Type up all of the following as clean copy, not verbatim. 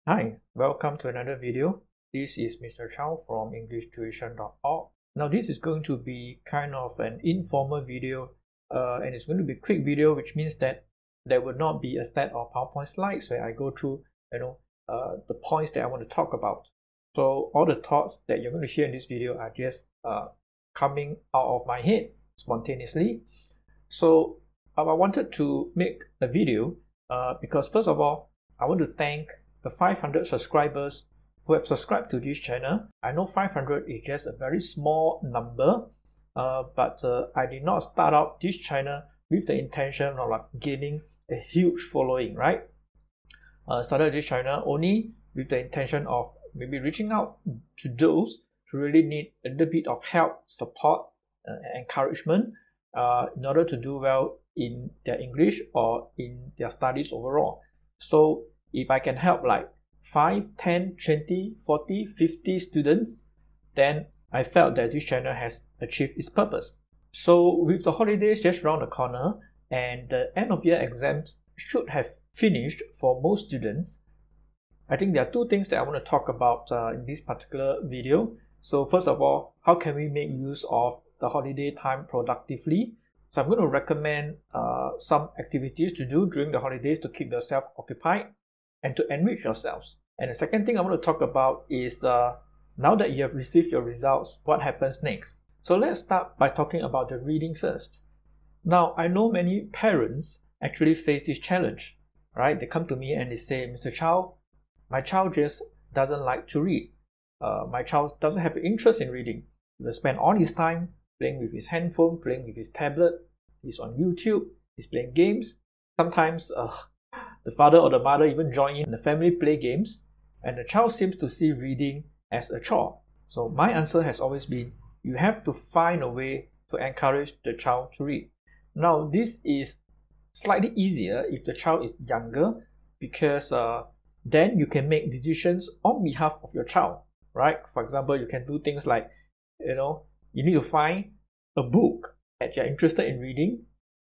Hi, welcome to another video. This is Mr. Chow from EnglishTuition.org. Now this is going to be kind of an informal video and it's going to be a quick video, which means that there will not be a set of PowerPoint slides where I go through the points that I want to talk about. So all the thoughts that you're going to hear in this video are just coming out of my head spontaneously. So I wanted to make a video because first of all, I want to thank the 500 subscribers who have subscribed to this channel. I know 500 is just a very small number, but I did not start out this channel with the intention of gaining a huge following, right? Started this channel only with the intention of maybe reaching out to those who really need a little bit of help, support, encouragement in order to do well in their English or in their studies overall. So if I can help like 5, 10, 20, 40, 50 students, then I felt that this channel has achieved its purpose. So with the holidays just around the corner and the end of year exams should have finished for most students, I think there are two things that I want to talk about in this particular video. So first of all, how can we make use of the holiday time productively? So I'm going to recommend some activities to do during the holidays to keep yourself occupied and to enrich yourselves. And the second thing I want to talk about is now that you have received your results, what happens next? So let's start by talking about the reading first. Now, I know many parents actually face this challenge, right? They come to me and they say, Mr. Chow, my child just doesn't like to read. My child doesn't have interest in reading. He will spend all his time playing with his handphone, playing with his tablet. He's on YouTube, he's playing games. Sometimes the father or the mother even join in the family play games, and the child seems to see reading as a chore. So my answer has always been, you have to find a way to encourage the child to read. Now this is slightly easier if the child is younger, because then you can make decisions on behalf of your child, right? For example, you can do things like, you need to find a book that you're interested in reading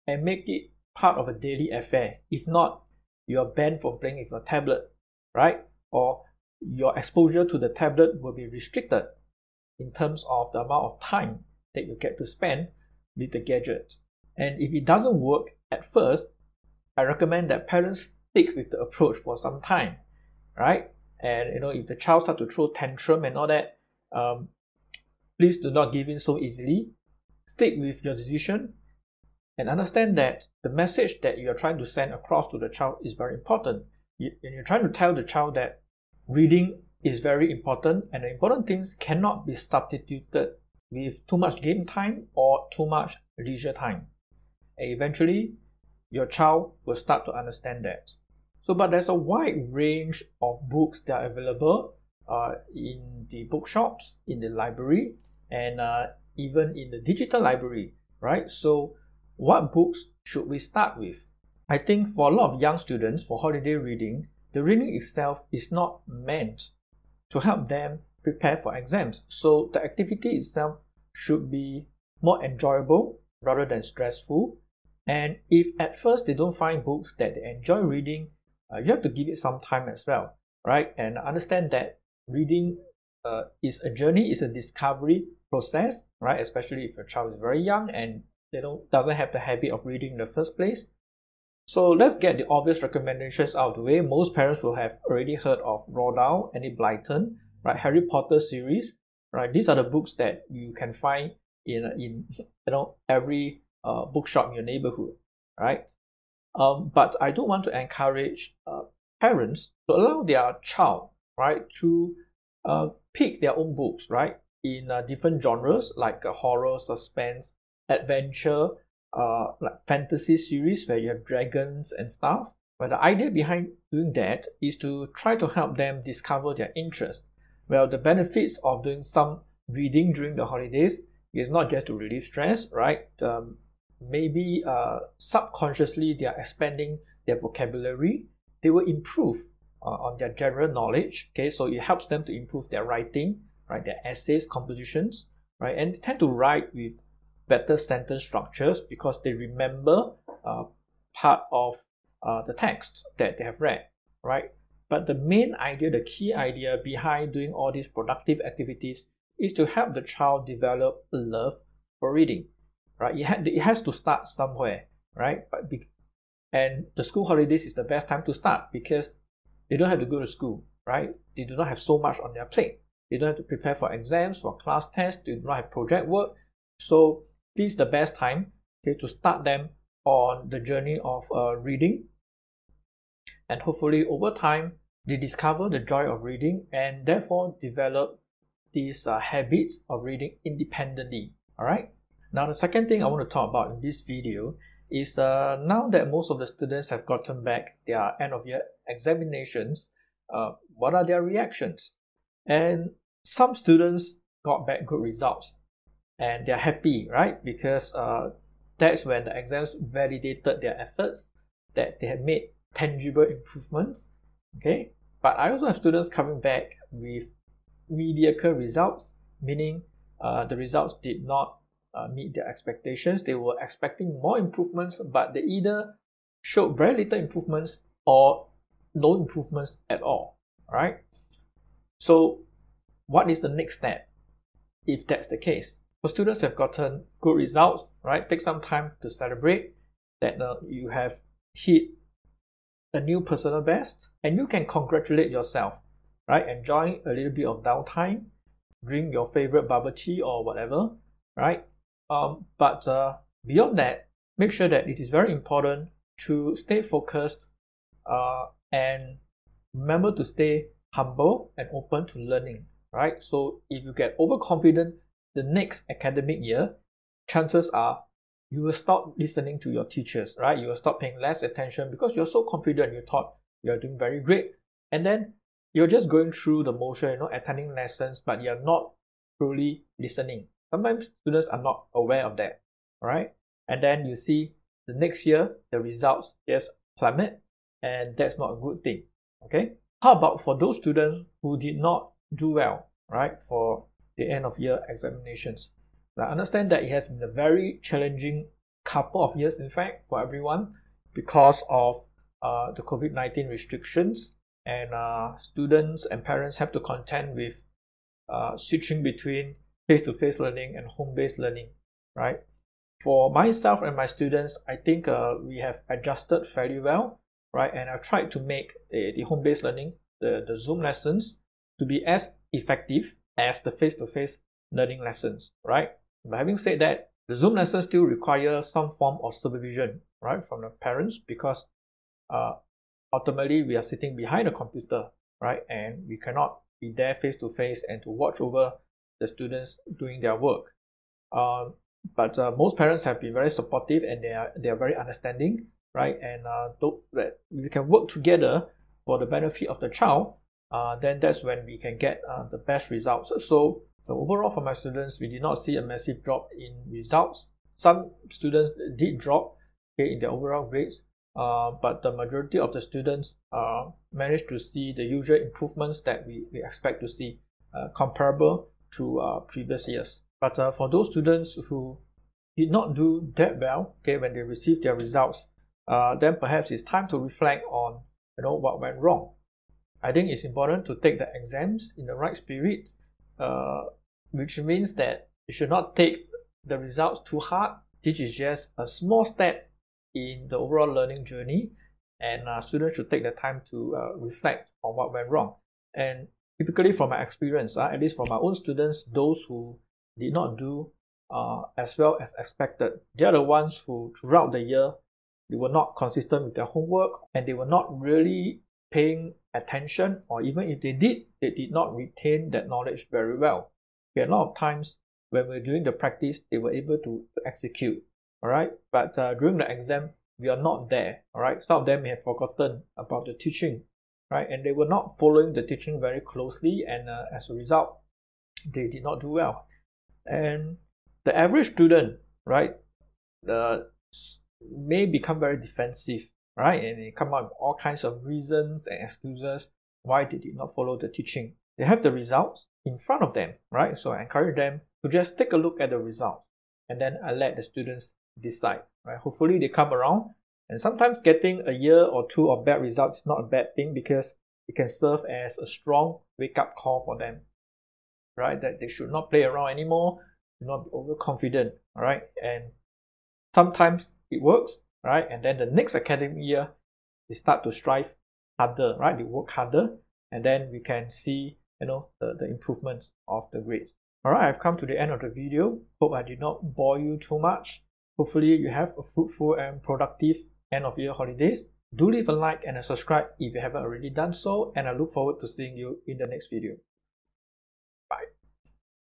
and make it part of a daily affair. If not, you are banned from playing with your tablet, right? Or your exposure to the tablet will be restricted in terms of the amount of time that you get to spend with the gadget. And if it doesn't work at first, I recommend that parents stick with the approach for some time, right? And if the child starts to throw tantrum and all that, please do not give in so easily. Stick with your decision and understand that the message that you are trying to send across to the child is very important. You're trying to tell the child that reading is very important, and the important things cannot be substituted with too much game time or too much leisure time. And eventually, your child will start to understand that. But there's a wide range of books that are available in the bookshops, in the library, and even in the digital library, right? So what books should we start with? I think for a lot of young students, for holiday reading, the reading itself is not meant to help them prepare for exams. So the activity itself should be more enjoyable rather than stressful. And if at first they don't find books that they enjoy reading, you have to give it some time as well, right? And understand that reading is a journey, is a discovery process, right? Especially if your child is very young and doesn't have the habit of reading in the first place. So let's get the obvious recommendations out of the way. Most parents will have already heard of Roald, Enid, Blyton, right? Harry Potter series, right? These are the books that you can find in every bookshop in your neighborhood, right? But I do want to encourage parents to allow their child, right, to pick their own books, right, in different genres like horror, suspense, adventure, like fantasy series where you have dragons and stuff. But the idea behind doing that is to try to help them discover their interest. Well, the benefits of doing some reading during the holidays is not just to relieve stress, right? Maybe subconsciously they are expanding their vocabulary. They will improve on their general knowledge. Okay, so it helps them to improve their writing, right? Their essays, compositions, right? And they tend to write with better sentence structures because they remember part of the text that they have read, right? But the main idea, the key idea behind doing all these productive activities is to help the child develop a love for reading, right? It has to start somewhere, right? And the school holidays is the best time to start because they don't have to go to school, right? They do not have so much on their plate. They don't have to prepare for exams, for class tests. They do not have project work. So this is the best time, okay, to start them on the journey of reading. And hopefully over time, they discover the joy of reading and therefore develop these habits of reading independently. All right. Now, the second thing I want to talk about in this video is now that most of the students have gotten back their end of year examinations, what are their reactions? And some students got back good results and they're happy, right? Because that's when the exams validated their efforts, that they have made tangible improvements, okay? But I also have students coming back with mediocre results, meaning the results did not meet their expectations. They were expecting more improvements, but they either showed very little improvements or no improvements at all, right? So what is the next step if that's the case? For students who have gotten good results, right, take some time to celebrate that you have hit a new personal best, and you can congratulate yourself, right? Enjoy a little bit of downtime, drink your favorite bubble tea or whatever, right? But beyond that, make sure that it is very important to stay focused and remember to stay humble and open to learning, right? So if you get overconfident the next academic year, chances are you will stop listening to your teachers, right? You will stop paying less attention because you're so confident, you thought you're doing very great. And then you're just going through the motion, attending lessons, but you're not truly listening. Sometimes students are not aware of that, right? And then you see the next year, the results just plummet, and that's not a good thing, okay? How about for those students who did not do well, right, for the end of year examinations? I understand that it has been a very challenging couple of years, in fact, for everyone because of the COVID-19 restrictions, and students and parents have to contend with switching between face-to-face learning and home-based learning, right? For myself and my students, I think we have adjusted fairly well, right? And I've tried to make the home-based learning, the Zoom lessons, to be as effective as the face-to-face learning lessons, right? But having said that, the Zoom lessons still require some form of supervision, right, from the parents, because ultimately we are sitting behind a computer, right, and we cannot be there face-to-face and to watch over the students doing their work. But most parents have been very supportive, and they are very understanding, right? And that we can work together for the benefit of the child, then that's when we can get the best results. So overall, for my students, we did not see a massive drop in results. Some students did drop, okay, in their overall grades, but the majority of the students managed to see the usual improvements that we expect to see, comparable to previous years. But for those students who did not do that well, okay, when they received their results, then perhaps it's time to reflect on what went wrong. I think it's important to take the exams in the right spirit, which means that you should not take the results too hard. This is just a small step in the overall learning journey, and students should take the time to reflect on what went wrong. And typically from my experience, at least from my own students, those who did not do as well as expected, they are the ones who throughout the year, they were not consistent with their homework, and they were not really paying attention, or even if they did not retain that knowledge very well. Okay, a lot of times when we're doing the practice, they were able to execute, all right? But during the exam, we are not there, all right? Some of them may have forgotten about the teaching, right? And they were not following the teaching very closely, and as a result, they did not do well. And the average student, right, may become very defensive, right? And they come up with all kinds of reasons and excuses why they did not follow the teaching. They have the results in front of them, right? So I encourage them to just take a look at the results, and then I let the students decide, right? Hopefully they come around, and sometimes getting a year or two of bad results is not a bad thing, because it can serve as a strong wake-up call for them, right? That they should not play around anymore, do not be overconfident, all right? And sometimes it works, right? And then the next academic year, they start to strive harder, right? They work harder, and then we can see, the improvements of the grades. All right, I've come to the end of the video. Hope I did not bore you too much. Hopefully you have a fruitful and productive end of year holidays. Do leave a like and a subscribe if you haven't already done so, and I look forward to seeing you in the next video. Bye.